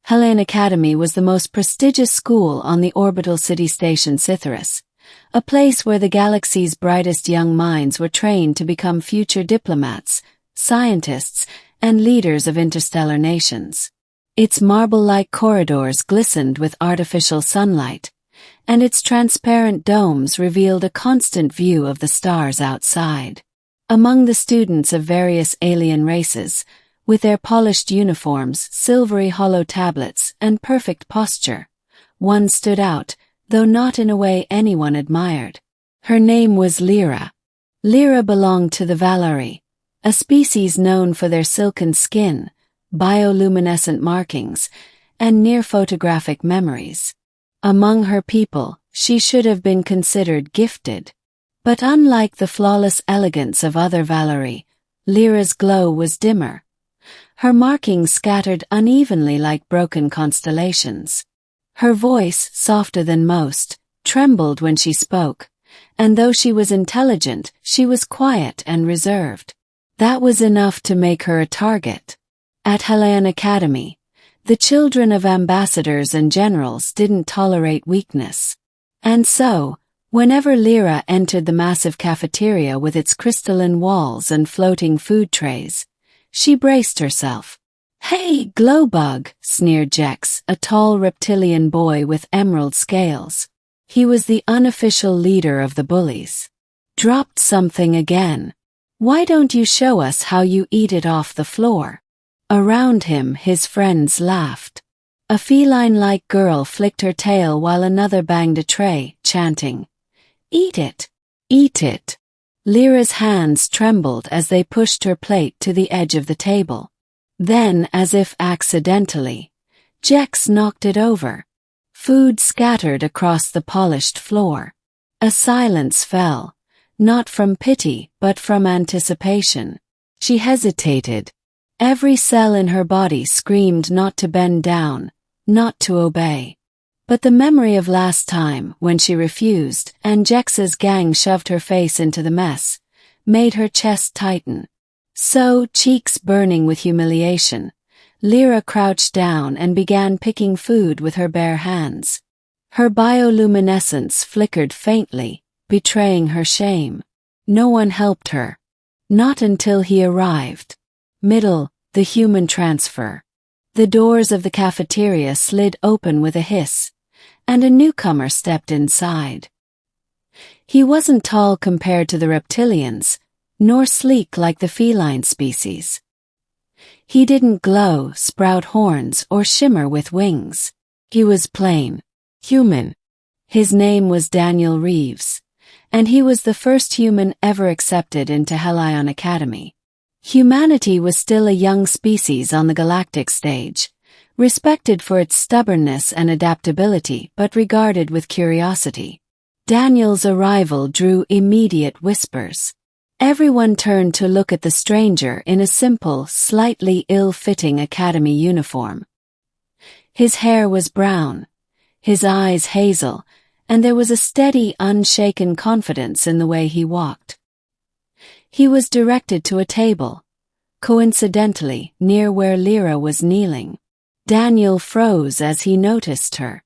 Helion Academy was the most prestigious school on the orbital city station Cytherus, a place where the galaxy's brightest young minds were trained to become future diplomats, scientists, and leaders of interstellar nations. Its marble-like corridors glistened with artificial sunlight, and its transparent domes revealed a constant view of the stars outside. Among the students of various alien races, with their polished uniforms, silvery hollow tablets, and perfect posture, one stood out, though not in a way anyone admired. Her name was Lira. Lira belonged to the Valari, a species known for their silken skin, bioluminescent markings, and near-photographic memories. Among her people, she should have been considered gifted. But unlike the flawless elegance of other Valari, Lira's glow was dimmer. Her markings scattered unevenly like broken constellations. Her voice, softer than most, trembled when she spoke, and though she was intelligent, she was quiet and reserved. That was enough to make her a target. At Helion Academy, the children of ambassadors and generals didn't tolerate weakness. And so, whenever Lira entered the massive cafeteria with its crystalline walls and floating food trays, she braced herself. "Hey, Glowbug," sneered Jex, a tall reptilian boy with emerald scales. He was the unofficial leader of the Bullies. "Dropped something again. Why don't you show us how you eat it off the floor?" Around him, his friends laughed. A feline-like girl flicked her tail while another banged a tray, chanting, "Eat it! Eat it!" Lyra's hands trembled as they pushed her plate to the edge of the table. Then, as if accidentally, Jex knocked it over. Food scattered across the polished floor. A silence fell, not from pity but from anticipation. She hesitated. Every cell in her body screamed not to bend down, not to obey. But the memory of last time, when she refused, and Jex's gang shoved her face into the mess, made her chest tighten. So, cheeks burning with humiliation, Lira crouched down and began picking food with her bare hands. Her bioluminescence flickered faintly, betraying her shame. No one helped her. Not until he arrived. Middle, the human transfer. The doors of the cafeteria slid open with a hiss, and a newcomer stepped inside. He wasn't tall compared to the reptilians, nor sleek like the feline species. He didn't glow, sprout horns, or shimmer with wings. He was plain, human. His name was Daniel Reeves, and he was the first human ever accepted into Helion Academy. Humanity was still a young species on the galactic stage, respected for its stubbornness and adaptability but regarded with curiosity. Daniel's arrival drew immediate whispers. Everyone turned to look at the stranger in a simple, slightly ill-fitting academy uniform. His hair was brown, his eyes hazel, and there was a steady, unshaken confidence in the way he walked. He was directed to a table, coincidentally near where Lira was kneeling. Daniel froze as he noticed her.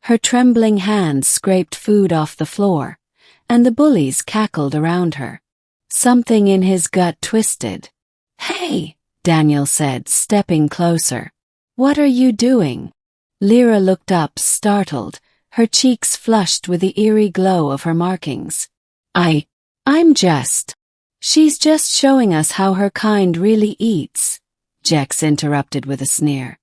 Her trembling hands scraped food off the floor, and the bullies cackled around her. Something in his gut twisted. "Hey," Daniel said, stepping closer. "What are you doing?" Lira looked up, startled, her cheeks flushed with the eerie glow of her markings. I'm just... She's just showing us how her kind really eats," Jex interrupted with a sneer.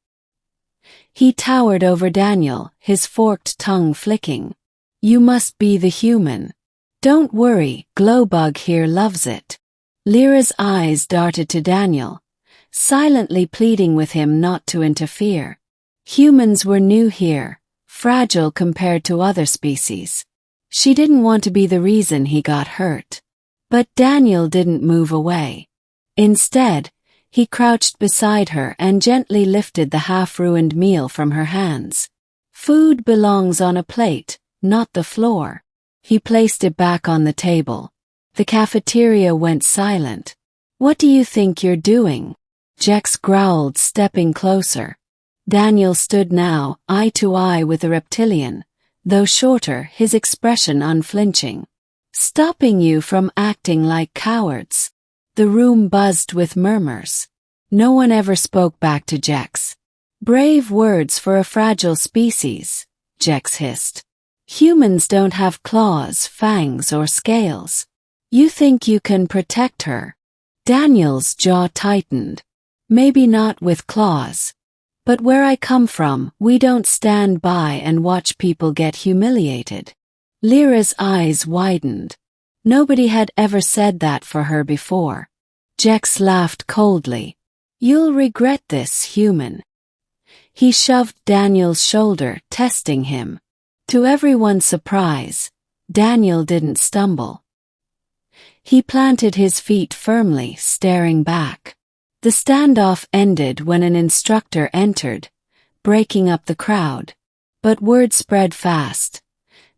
He towered over Daniel, his forked tongue flicking. "You must be the human. Don't worry, Glowbug here loves it." Lyra's eyes darted to Daniel, silently pleading with him not to interfere. Humans were new here, fragile compared to other species. She didn't want to be the reason he got hurt. But Daniel didn't move away. Instead, he crouched beside her and gently lifted the half-ruined meal from her hands. "Food belongs on a plate, not the floor." He placed it back on the table. The cafeteria went silent. "What do you think you're doing?" Jex growled, stepping closer. Daniel stood now, eye to eye with the reptilian, though shorter, his expression unflinching. "Stopping you from acting like cowards." The room buzzed with murmurs. No one ever spoke back to Jex. "Brave words for a fragile species," Jex hissed. "Humans don't have claws, fangs, or scales. You think you can protect her?" Daniel's jaw tightened. "Maybe not with claws. But where I come from, we don't stand by and watch people get humiliated." Lyra's eyes widened. Nobody had ever said that for her before. Jex laughed coldly. "You'll regret this, human." He shoved Daniel's shoulder, testing him. To everyone's surprise, Daniel didn't stumble. He planted his feet firmly, staring back. The standoff ended when an instructor entered, breaking up the crowd. But word spread fast.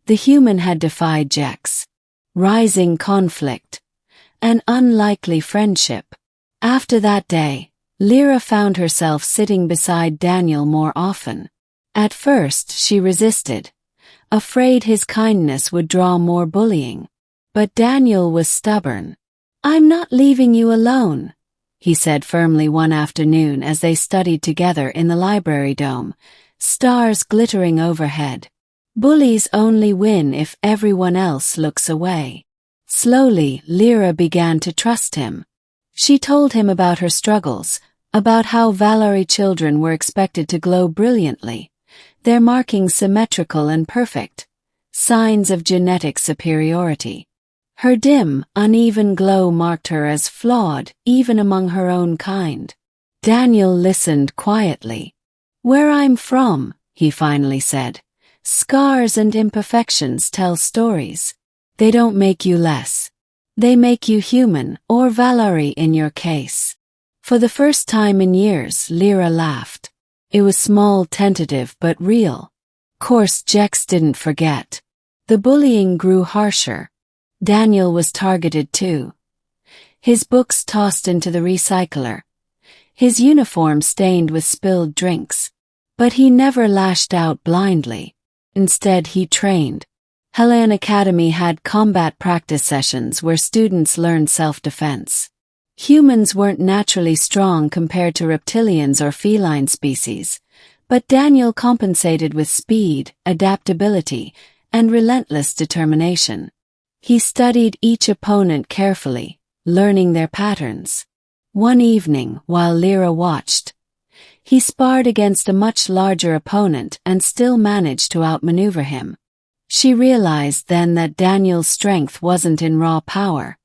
The human had defied Jex. Rising conflict. An unlikely friendship. After that day, Lira found herself sitting beside Daniel more often. At first she resisted, afraid his kindness would draw more bullying. But Daniel was stubborn. "I'm not leaving you alone," he said firmly one afternoon as they studied together in the library dome, stars glittering overhead. "Bullies only win if everyone else looks away." Slowly, Lira began to trust him. She told him about her struggles, about how Valerie children were expected to glow brilliantly, their markings symmetrical and perfect, signs of genetic superiority. Her dim, uneven glow marked her as flawed, even among her own kind. Daniel listened quietly. "Where I'm from," he finally said, "scars and imperfections tell stories. They don't make you less. They make you human, or Valerie in your case." For the first time in years, Lira laughed. It was small, tentative, but real. Course Jex didn't forget. The bullying grew harsher. Daniel was targeted too. His books tossed into the recycler. His uniform stained with spilled drinks. But he never lashed out blindly. Instead, he trained. Helion Academy had combat practice sessions where students learned self-defense. Humans weren't naturally strong compared to reptilians or feline species, but Daniel compensated with speed, adaptability, and relentless determination. He studied each opponent carefully, learning their patterns. One evening, while Lira watched, he sparred against a much larger opponent and still managed to outmaneuver him. She realized then that Daniel's strength wasn't in raw power.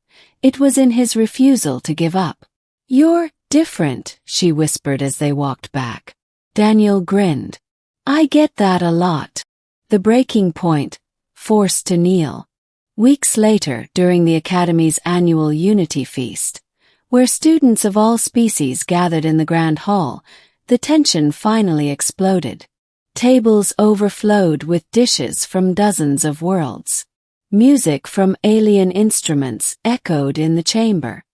It was in his refusal to give up. "You're different," she whispered as they walked back. Daniel grinned. "I get that a lot." The breaking point, forced to kneel. Weeks later, during the Academy's annual Unity Feast, where students of all species gathered in the Grand Hall, the tension finally exploded. Tables overflowed with dishes from dozens of worlds. Music from alien instruments echoed in the chamber.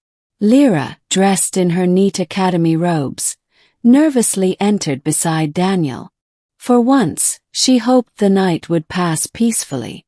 Lira, dressed in her neat academy robes, nervously entered beside Daniel. For once, she hoped the night would pass peacefully.